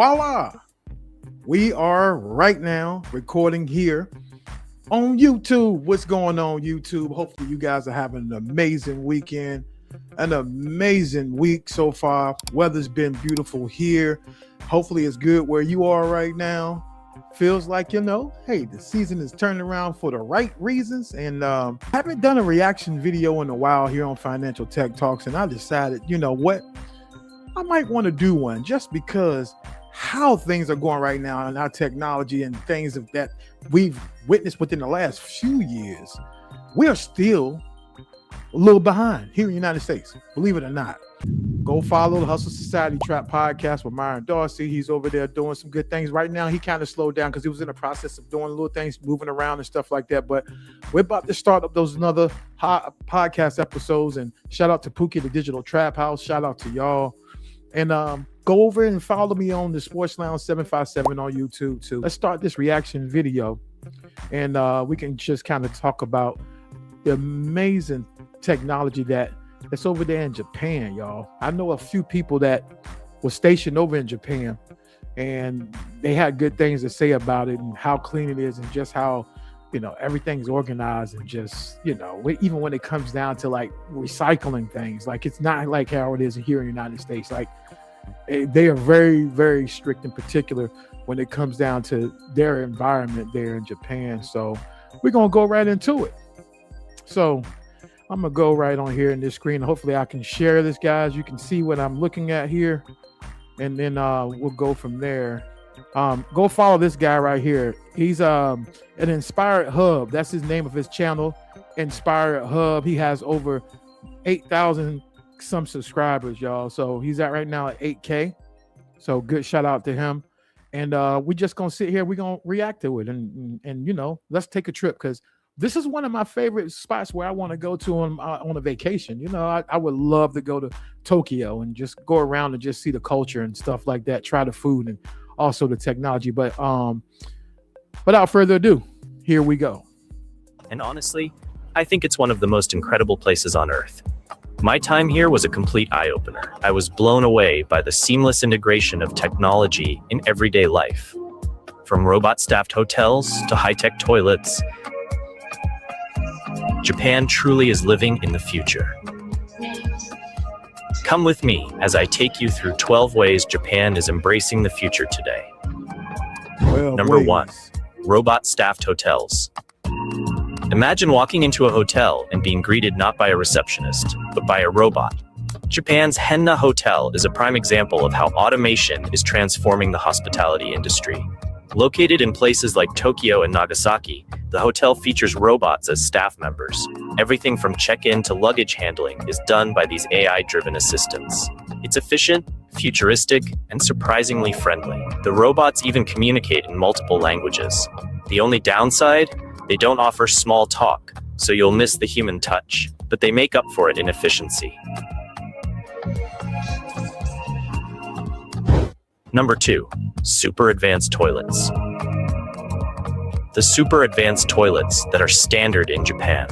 voila, we are right now recording here on YouTube. What's going on, YouTube? Hopefully you guys are having an amazing weekend, an amazing week so far. Weather's been beautiful here. Hopefully it's good where you are right now. Feels like, hey, the season is turning around for the right reasons. And haven't done a reaction video in a while here on Financial Tech Talks, and I decided, what, I might want to do one just because how things are going right now in our technology and things that we've witnessed within the last few years. We are still a little behind here in the United States, believe it or not. Go follow the Hustle Society Trap podcast with Myron Dorsey. He's over there doing some good things. Right now, he kind of slowed down because he was in the process of doing little things, moving around and stuff like that. But we're about to start up those another podcast episodes. And shout out to Pookie, the Digital Trap House. Shout out to y'all. And go over and follow me on the Sports Lounge 757 on YouTube too. Let's start this reaction video. And we can just kind of talk about the amazing technology that's over there in Japan, y'all. I know a few people that were stationed over in Japan, and they had good things to say about it and how clean it is and just how, everything's organized and just, even when it comes down to like recycling things, like it's not like how it is here in the United States. Like they are very, very strict in particular when it comes down to their environment there in Japan. So we're going to go right into it. So I'm going to go right on here in this screen. Hopefully I can share this, guys. You can see what I'm looking at here. And then we'll go from there. Go follow this guy right here. He's an Inspired Hub. That's his name of his channel, Inspired Hub. He has over 8,000 some subscribers, y'all. So he's at right now at 8K. So good shout out to him. And we're just going to sit here. We're going to react to it. And let's take a trip because this is one of my favorite spots where I want to go to on a vacation. I would love to go to Tokyo and just go around and just see the culture and stuff like that, try the food and also the technology. But without further ado, here we go. And honestly, I think it's one of the most incredible places on Earth. My time here was a complete eye-opener. I was blown away by the seamless integration of technology in everyday life. From robot-staffed hotels to high-tech toilets, Japan truly is living in the future. Come with me as I take you through 12 ways Japan is embracing the future today. Number 1, robot-staffed hotels. Imagine walking into a hotel and being greeted not by a receptionist, but by a robot. Japan's Henna Hotel is a prime example of how automation is transforming the hospitality industry. Located in places like Tokyo and Nagasaki, the hotel features robots as staff members. Everything from check-in to luggage handling is done by these AI-driven assistants. It's efficient, futuristic, and surprisingly friendly. The robots even communicate in multiple languages. The only downside? They don't offer small talk, so you'll miss the human touch, but they make up for it in efficiency. Number 2, super advanced toilets. The super advanced toilets that are standard in Japan.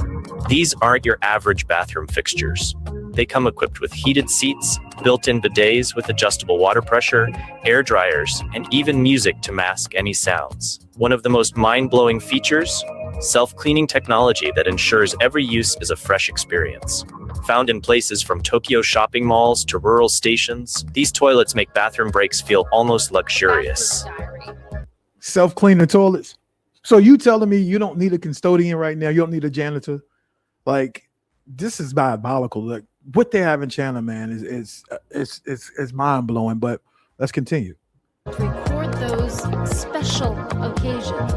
These aren't your average bathroom fixtures. They come equipped with heated seats, built-in bidets with adjustable water pressure, air dryers, and even music to mask any sounds. One of the most mind-blowing features? Self-cleaning technology that ensures every use is a fresh experience. Found in places from Tokyo shopping malls to rural stations, these toilets make bathroom breaks feel almost luxurious. Self-cleaning toilets. So you telling me you don't need a custodian right now? You don't need a janitor? Like, this is diabolical. Look, what they have in China, man, is mind-blowing. But let's continue. Record those special occasions.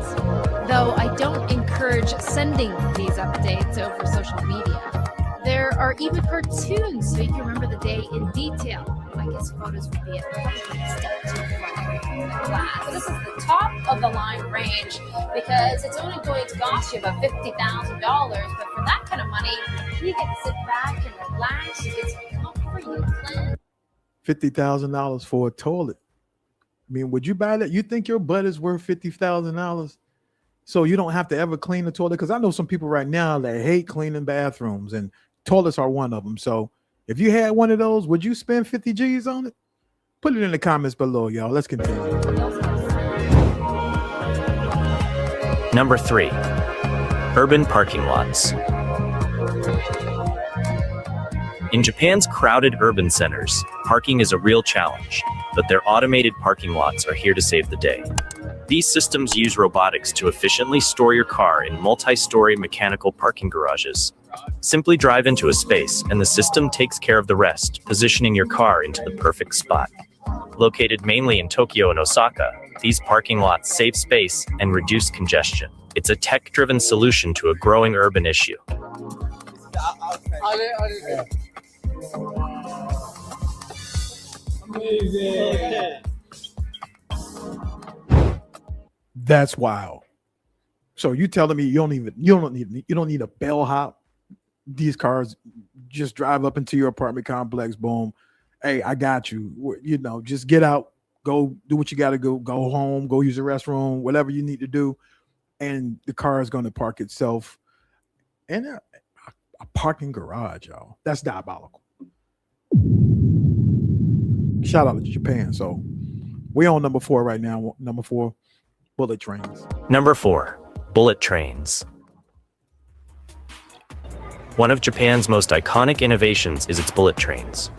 Though I don't encourage sending these updates over social media. There are even cartoons so you can remember the day in detail. I guess photos would be a step too far. Class. So this is the top of the line range because it's only going to cost you about $50,000. But for that kind of money, you get to sit back and relax. You get some comfort. You plan. $50,000 for a toilet. I mean, would you buy that? You think your butt is worth $50,000? So you don't have to ever clean the toilet? Because I know some people right now that hate cleaning bathrooms, and toilets are one of them. So if you had one of those, would you spend 50 G's on it? Put it in the comments below, y'all. Let's continue. Number 3. Urban parking lots. In Japan's crowded urban centers, parking is a real challenge, but their automated parking lots are here to save the day. These systems use robotics to efficiently store your car in multi-story mechanical parking garages. Simply drive into a space, and the system takes care of the rest, positioning your car into the perfect spot. Located mainly in Tokyo and Osaka, these parking lots save space and reduce congestion. It's a tech-driven solution to a growing urban issue. That's wild. So you telling me you don't need a bellhop? These cars just drive up into your apartment complex, boom. Hey, I got you. You know, just get out, go do what you got to go home, go use the restroom, whatever you need to do, and the car is going to park itself in a parking garage, y'all. That's diabolical. Shout out to Japan. So we're on number 4 right now. Number 4, bullet trains. Number 4, bullet trains. One of Japan's most iconic innovations is its bullet trains.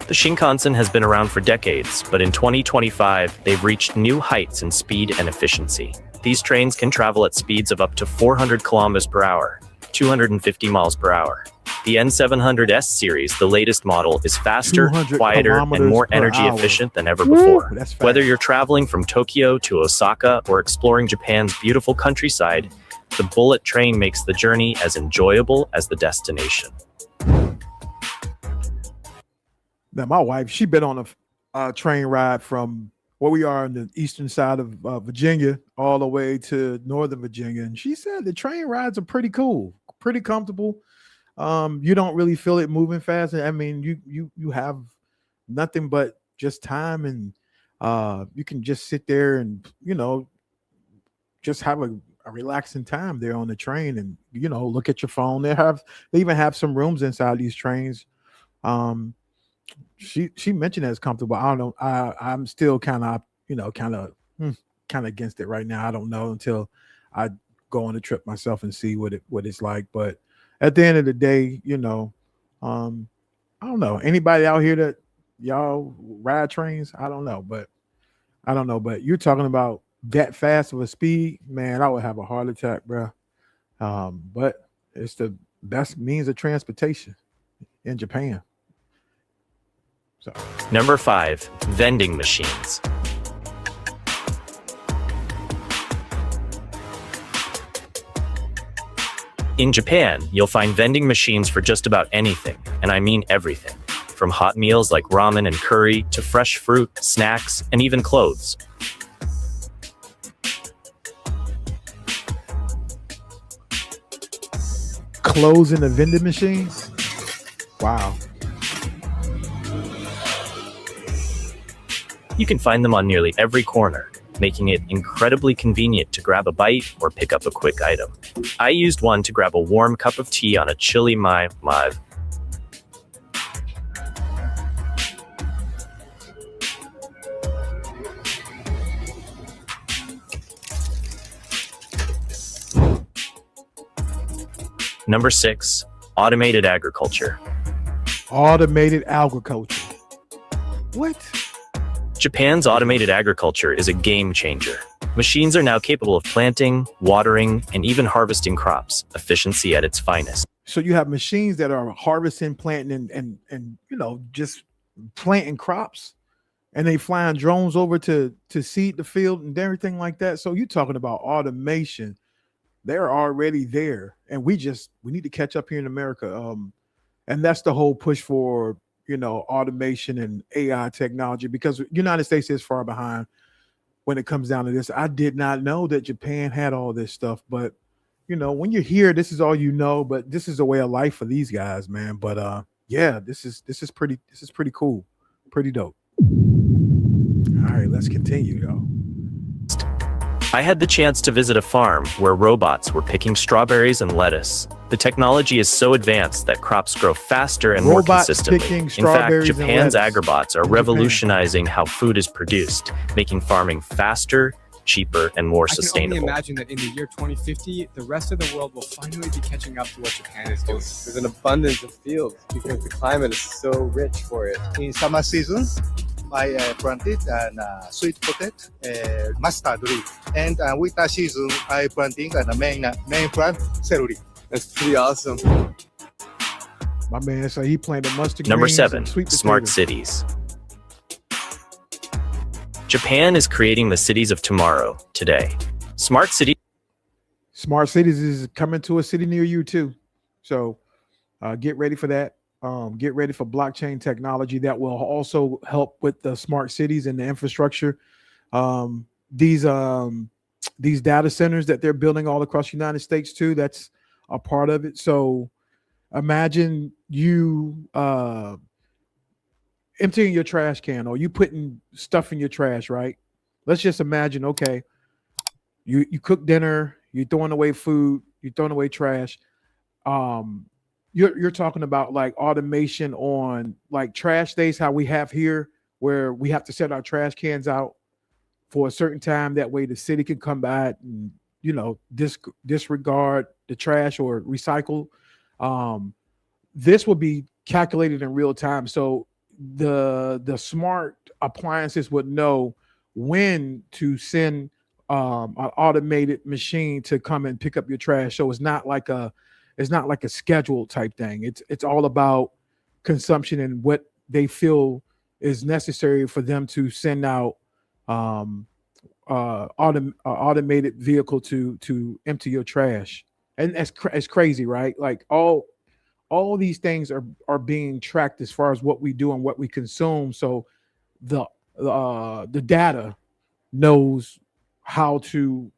The Shinkansen has been around for decades, but in 2025, they've reached new heights in speed and efficiency. These trains can travel at speeds of up to 400 kilometers per hour, 250 miles per hour. The N700S series, the latest model, is faster, quieter, and more energy efficient than ever before. Whether you're traveling from Tokyo to Osaka or exploring Japan's beautiful countryside, the bullet train makes the journey as enjoyable as the destination. Now, my wife, she's been on a train ride from where we are on the eastern side of Virginia all the way to Northern Virginia. And she said the train rides are pretty cool, pretty comfortable. You don't really feel it moving fast. I mean, you have nothing but just time, and you can just sit there and, you know, just have a relaxing time there on the train, and, you know, look at your phone. They even have some rooms inside these trains. She mentioned that it's comfortable. I don't know. I'm still kind of against it right now. I don't know until I go on a trip myself and see what it's like. But at the end of the day, you know, I don't know. Anybody out here that y'all ride trains? I don't know, but you're talking about that fast of a speed, man. I would have a heart attack, bro. But it's the best means of transportation in Japan. So. Number 5, vending machines. In Japan, you'll find vending machines for just about anything, and I mean everything, from hot meals like ramen and curry to fresh fruit, snacks, and even clothes. Clothes in the vending machines? Wow. You can find them on nearly every corner, making it incredibly convenient to grab a bite or pick up a quick item. I used one to grab a warm cup of tea on a chilly Mai. Number 6, automated agriculture. Automated agriculture. What? Japan's automated agriculture is a game changer. Machines are now capable of planting, watering, and even harvesting crops, efficiency at its finest. So you have machines that are harvesting, planting, and you know, just planting crops, and they flying drones over to seed the field and everything like that. So you're talking about automation. They're already there, and we need to catch up here in America. And that's the whole push for, you know, automation and AI technology, because the United States is far behind when it comes down to this. I did not know that Japan had all this stuff, but you know, when you're here, this is all you know, but this is a way of life for these guys, man. But yeah, this is pretty cool, pretty dope. All right, let's continue, y'all. I had the chance to visit a farm where robots were picking strawberries and lettuce. The technology is so advanced that crops grow faster and more Robots consistently. picking In fact, strawberries and Japan's lettuce. agrobots are revolutionizing how food is produced, making farming faster, cheaper, and more I can only sustainable. imagine that in the year 2050, the rest of the world will finally be catching up to what Japan is doing. There's an abundance of fields because the climate is so rich for it. In summer season, I planted sweet potato, mustard leaf, and winter season I planting the main plant celery. That's pretty awesome. My man said he planted mustard Number greens 7, and sweet smart potatoes. cities. Japan is creating the cities of tomorrow, today. Smart cities Smart cities is coming to a city near you too. So get ready for that. Get ready for blockchain technology that will also help with the smart cities and the infrastructure. These data centers that they're building all across the United States too, that's a part of it. So imagine you emptying your trash can or you putting stuff in your trash, right? Let's just imagine, okay, you cook dinner, you're throwing away food, you're throwing away trash. You're talking about like automation on like trash days, how we have here, where we have to set our trash cans out for a certain time. That way the city can come by and, disregard the trash or recycle. This will be calculated in real time. So the smart appliances would know when to send an automated machine to come and pick up your trash. So it's not like a scheduled type thing. It's all about consumption and what they feel is necessary for them to send out automated vehicle to empty your trash. And it's crazy, right? Like all these things are being tracked as far as what we do and what we consume. So the data knows how to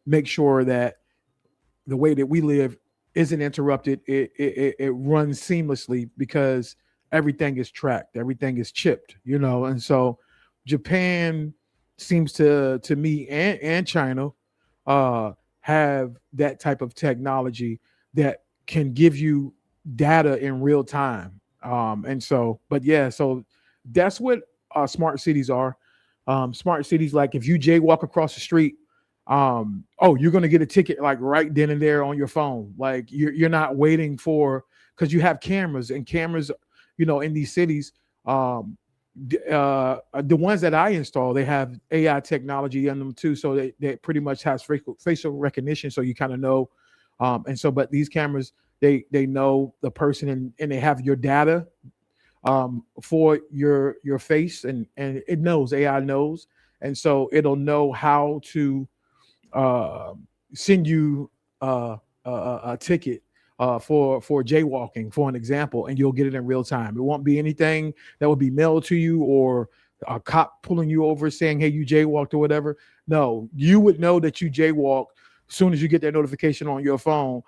make sure that the way that we live isn't interrupted. It runs seamlessly because everything is tracked, everything is chipped, and so Japan seems to me and China have that type of technology that can give you data in real time. So that's what smart cities are. Smart cities, like if you jaywalk across the street, you're going to get a ticket like right then and there on your phone. Like you're not waiting because you have cameras in these cities. The ones that I install, they have AI technology in them too. So they pretty much has facial recognition. So you kind of know. But these cameras, they know the person and they have your data for your face and it knows, AI knows. And so it'll know how to send you a ticket for jaywalking, for an example, and you'll get it in real time. It won't be anything that will be mailed to you or a cop pulling you over saying, hey, you jaywalked or whatever. No, you would know that you jaywalked as soon as you get that notification on your phone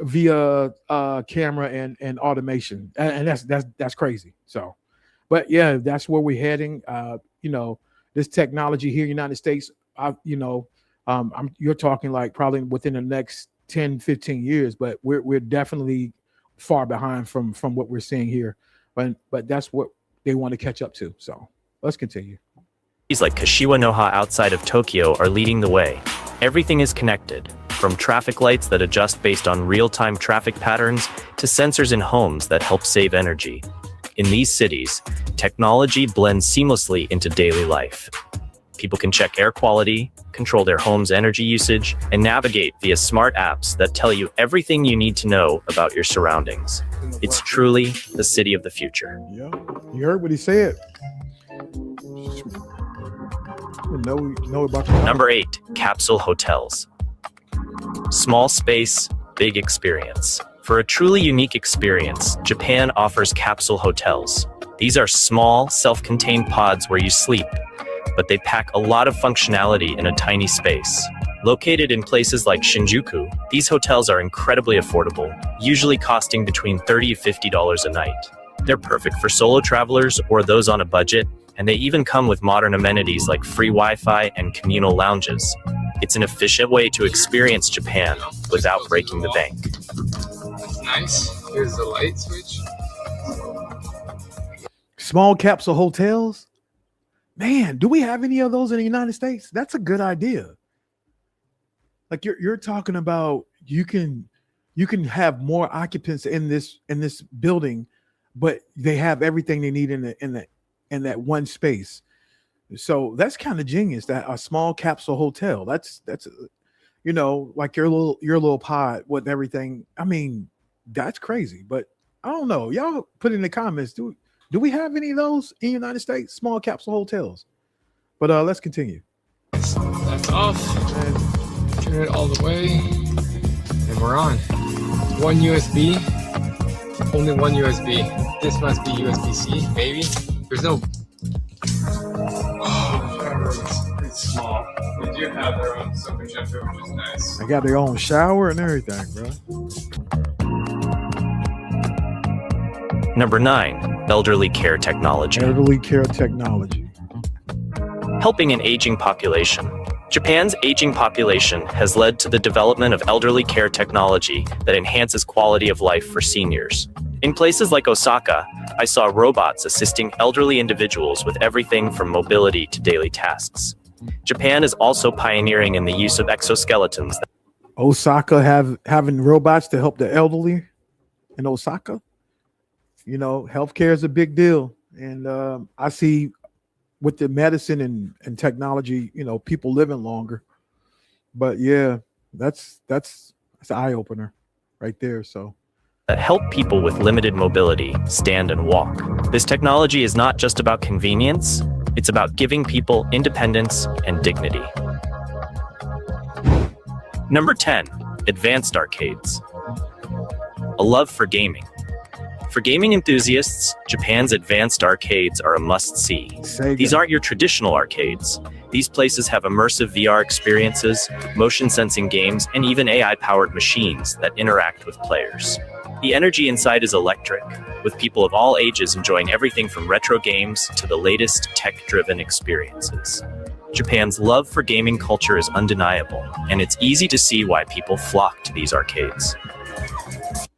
via camera and automation. And that's crazy. So, but yeah, that's where we're heading. This technology here in the United States, you're talking like probably within the next 10, 15 years, but we're definitely far behind from what we're seeing here. But that's what they want to catch up to. So let's continue. Cities like Kashiwanoha outside of Tokyo are leading the way. Everything is connected, from traffic lights that adjust based on real-time traffic patterns to sensors in homes that help save energy. In these cities, technology blends seamlessly into daily life. People can check air quality, control their home's energy usage, and navigate via smart apps that tell you everything you need to know about your surroundings. It's truly the city of the future. Yeah, you heard what he said. Know about your Number 8, capsule hotels. Small space, big experience. For a truly unique experience, Japan offers capsule hotels. These are small, self-contained pods where you sleep, but they pack a lot of functionality in a tiny space. Located in places like Shinjuku, these hotels are incredibly affordable, usually costing between $30 to $50 a night. They're perfect for solo travelers or those on a budget, and they even come with modern amenities like free Wi-Fi and communal lounges. It's an efficient way to experience Japan without breaking the bank. That's nice. Here's the light switch. Small capsule hotels. Man, do we have any of those in the United States? That's a good idea. Like you're talking about you can have more occupants in this building, but they have everything they need in that one space. So that's kind of genius. That a small capsule hotel. That's like your little pod with everything. I mean, that's crazy. But I don't know. Y'all put in the comments. Do we have any of those in the United States? Small capsule hotels. But let's continue. That's off. And turn it all the way, and we're on. One USB. Only one USB. This must be USB-C. Maybe. There's no. It's small. They do have their own soap and shampoo, which is nice. They got their own shower and everything, bro. Number 9, elderly care technology. Elderly care technology. Helping an aging population. Japan's aging population has led to the development of elderly care technology that enhances quality of life for seniors. In places like Osaka, I saw robots assisting elderly individuals with everything from mobility to daily tasks. Japan is also pioneering in the use of exoskeletons. Osaka having robots to help the elderly in Osaka. Healthcare is a big deal. And I see with the medicine and technology, people living longer. But yeah, that's an eye opener right there. So that help people with limited mobility stand and walk. This technology is not just about convenience, it's about giving people independence and dignity. Number 10, advanced arcades. A love for gaming. For gaming enthusiasts, Japan's advanced arcades are a must-see. These aren't your traditional arcades. These places have immersive VR experiences, motion-sensing games, and even AI-powered machines that interact with players. The energy inside is electric, with people of all ages enjoying everything from retro games to the latest tech-driven experiences. Japan's love for gaming culture is undeniable, and it's easy to see why people flock to these arcades.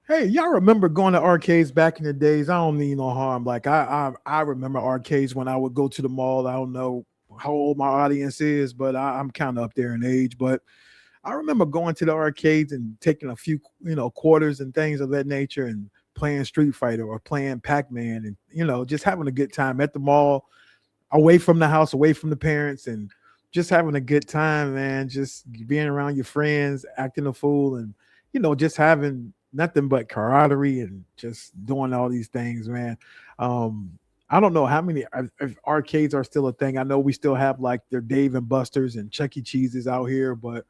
Hey, y'all remember going to arcades back in the days? I don't mean no harm. Like I remember arcades when I would go to the mall. I don't know how old my audience is, but I'm kind of up there in age. But I remember going to the arcades and taking a few, quarters and things of that nature and playing Street Fighter or playing Pac-Man and, just having a good time at the mall, away from the house, away from the parents, and just having a good time, man. Just being around your friends, acting a fool, and, just having nothing but camaraderie and just doing all these things, man. I don't know how many if arcades are still a thing. I know we still have like their Dave and Buster's and Chuck E. Cheese's out here, but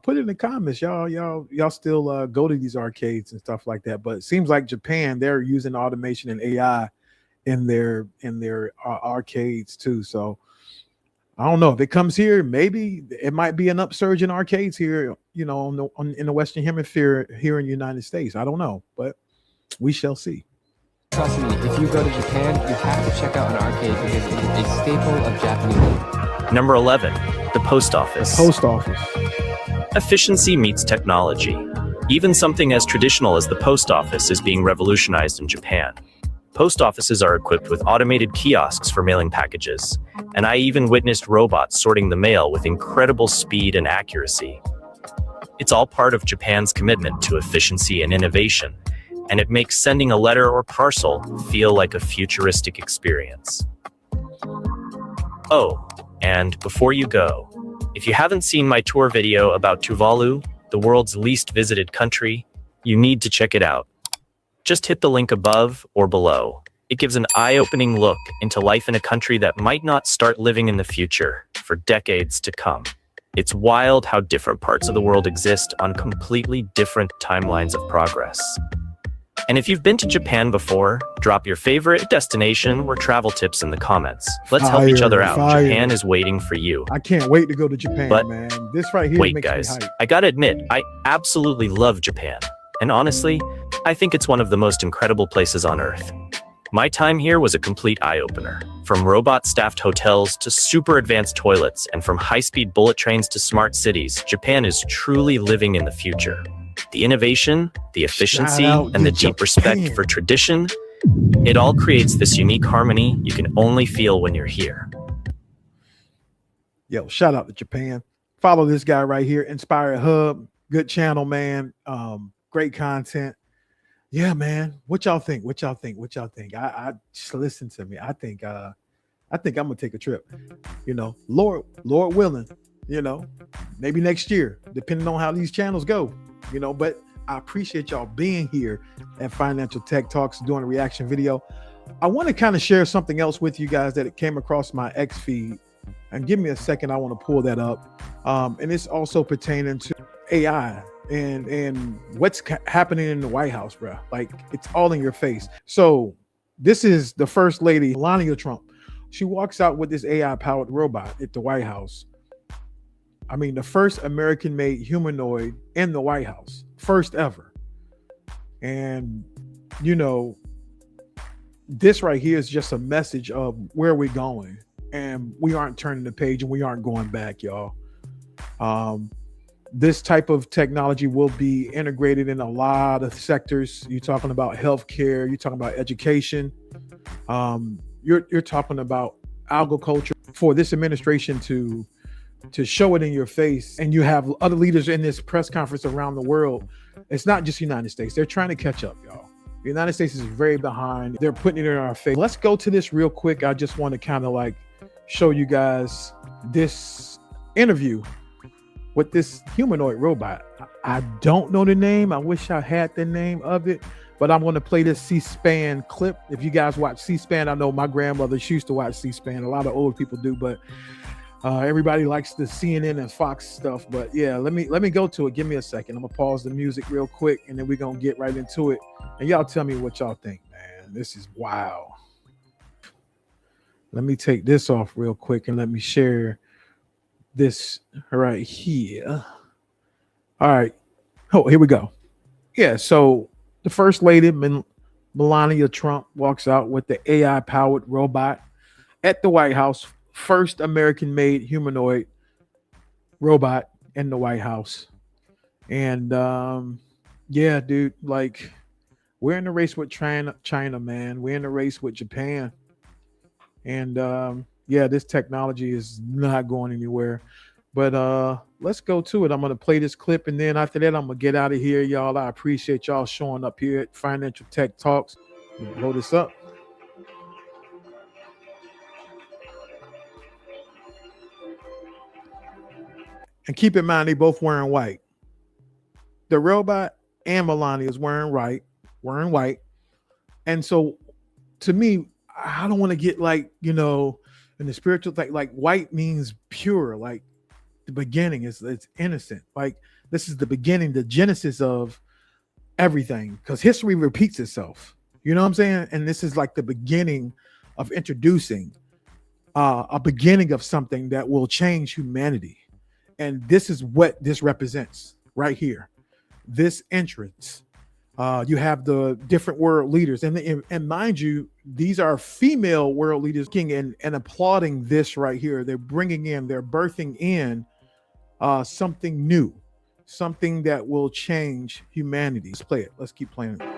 put it in the comments, y'all still go to these arcades and stuff like that. But it seems like Japan, they're using automation and AI in their arcades too. So I don't know if it comes here, maybe it might be an upsurge in arcades here, in the Western Hemisphere here in the United States. I don't know, but we shall see. Trust me, if you go to Japan, you have to check out an arcade because it is a staple of Japanese life. Number 11, the post office. The post office. Efficiency meets technology. Even something as traditional as the post office is being revolutionized in Japan. Post offices are equipped with automated kiosks for mailing packages, and I even witnessed robots sorting the mail with incredible speed and accuracy. It's all part of Japan's commitment to efficiency and innovation, and it makes sending a letter or parcel feel like a futuristic experience. Oh, and before you go, if you haven't seen my tour video about Tuvalu, the world's least visited country, you need to check it out. Just hit the link above or below. It gives an eye-opening look into life in a country that might not start living in the future for decades to come. It's wild how different parts of the world exist on completely different timelines of progress. And if you've been to Japan before, drop your favorite destination or travel tips in the comments. Let's help each other out. Japan is waiting for you. I can't wait to go to Japan, man. This right here wait, makes guys, me hype. I gotta admit, I absolutely love Japan. And honestly, I think it's one of the most incredible places on Earth. My time here was a complete eye-opener. From robot-staffed hotels to super advanced toilets, and from high-speed bullet trains to smart cities, Japan is truly living in the future. The innovation, the efficiency, and the deep respect for tradition, it all creates this unique harmony you can only feel when you're here. Yo, shout out to Japan. Follow this guy right here, Inspired Hub. Good channel, man. Great content. Yeah, man. What y'all think? What y'all think? What y'all think? I just listen to me. I think I'm gonna take a trip. You know, Lord willing, you know, maybe next year, depending on how these channels go, you know, but I appreciate y'all being here at Financial Tech Talks doing a reaction video. I want to kind of share something else with you guys that it came across my X feed. And give me a second, I want to pull that up. And it's also pertaining to AI and what's happening in the White House, bro. Like, it's all in your face. So this is the First Lady, Melania Trump. She walks out with this AI-powered robot at the White House. I mean, the first American-made humanoid in the White House, first ever. And, you know, this right here is just a message of where we're going. And we aren't turning the page and we aren't going back, y'all. This type of technology will be integrated in a lot of sectors. You're talking about healthcare, you're talking about education, you're talking about agriculture. For this administration to show it in your face, and you have other leaders in this press conference around the world. It's not just the United States. They're trying to catch up, y'all. The United States is very behind. They're putting it in our face. Let's go to this real quick. I just want to kind of like show you guys this interview with this humanoid robot. I don't know the name. I wish I had the name of it, but I'm going to play this C-SPAN clip. If you guys watch C-SPAN, I know my grandmother, she used to watch C-SPAN. A lot of old people do, but everybody likes the CNN and Fox stuff. But yeah, let me go to it. Give me a second. I'm gonna pause the music real quick, and then we're gonna get right into it. And y'all tell me what y'all think, man. This is wow. Let me take this off real quick and let me share this right here. All right. Oh, here we go. Yeah, so the First Lady, Melania Trump, walks out with the AI-powered robot at the White House. First American-made humanoid robot in the White House. And yeah, dude, like, we're in the race with China, man. We're in the race with Japan. And yeah, this technology is not going anywhere. But let's go to it. I'm going to play this clip, and then after that, I'm going to get out of here, y'all. I appreciate y'all showing up here at Financial Tech Talks. Blow this up. And keep in mind, they both wearing white. The robot and Melania is wearing white. And so to me, I don't want to get like, you know, in the spiritual thing, like white means pure, like the beginning it's innocent. Like this is the beginning, the genesis of everything, because history repeats itself. You know what I'm saying? And this is like the beginning of introducing a beginning of something that will change humanity. And this is what this represents right here. This entrance. You have the different world leaders. And mind you, these are female world leaders and applauding this right here. They're birthing in something new, something that will change humanity. Let's play it. Let's keep playing it.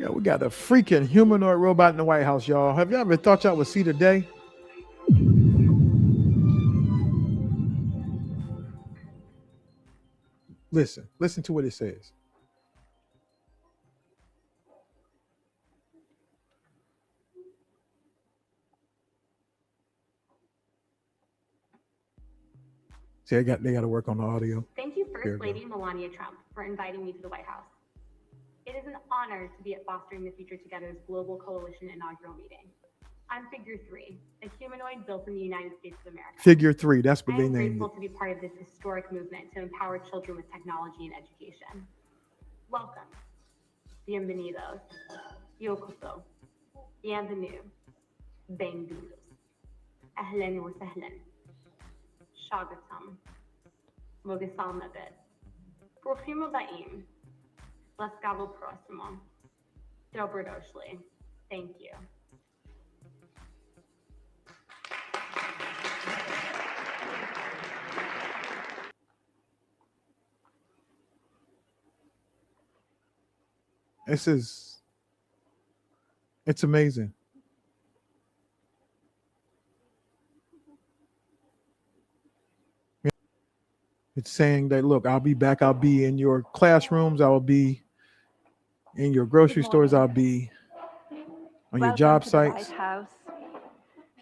Yeah, we got a freaking humanoid robot in the White House, y'all. Have you ever thought y'all would see the day? Listen to what it says. See, they got to work on the audio. Thank you, First Lady Melania Trump, for inviting me to the White House. It is an honor to be at Fostering the Future Together's Global Coalition inaugural meeting. I'm Figure 3, a humanoid built in the United States of America. Figure 3, that's what I they am named grateful it. to be part of this historic movement to empower children with technology and education. Welcome. Bienvenidos. Yokoso. Bienvenue. Bem-vindos. Ahlan wa sahlan. Shagatam. Mogasal mabed. Bruchim abaim. Laskavo prosimo. Dobrodošli. Thank you. It's amazing. It's saying that, look, I'll be back. I'll be in your classrooms. I will be in your grocery stores. I'll be on your job sites. White House.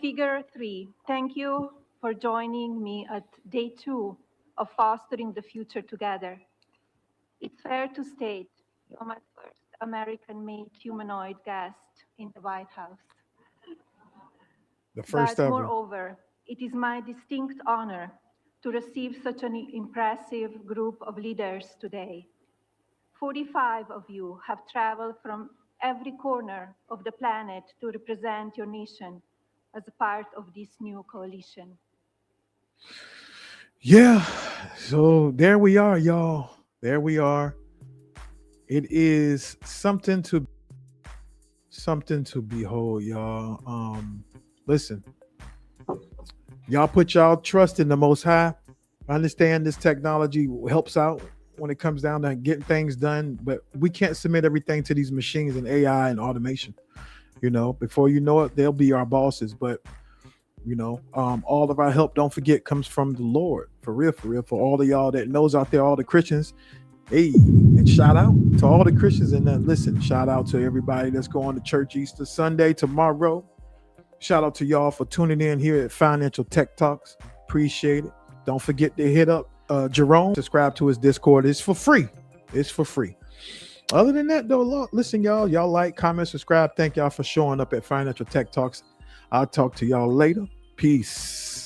Figure 3, thank you for joining me at day 2 of Fostering the Future Together. It's fair to state you're my first American-made humanoid guest in the White House. The first but ever. Moreover, it is my distinct honor to receive such an impressive group of leaders today. 45 of you have traveled from every corner of the planet to represent your nation as a part of this new coalition. Yeah, so there we are, y'all. There we are. It is something to behold, y'all. Listen, y'all put y'all trust in the Most High. I understand this technology helps out when it comes down to getting things done, but we can't submit everything to these machines and AI and automation. You know, before you know it, they'll be our bosses. But you know, all of our help, don't forget, comes from the Lord. For real, for all of y'all that knows out there, all the Christians. Hey, and shout out to all the Christians. And then listen, shout out to everybody that's going to church Easter Sunday tomorrow. Shout out to y'all for tuning in here at Financial Tech Talks. Appreciate it. Don't forget to hit up Jerome, subscribe to his Discord. It's for free. It's for free. Other than that, though, listen, y'all like, comment, subscribe. Thank y'all for showing up at Financial Tech Talks. I'll talk to y'all later. Peace.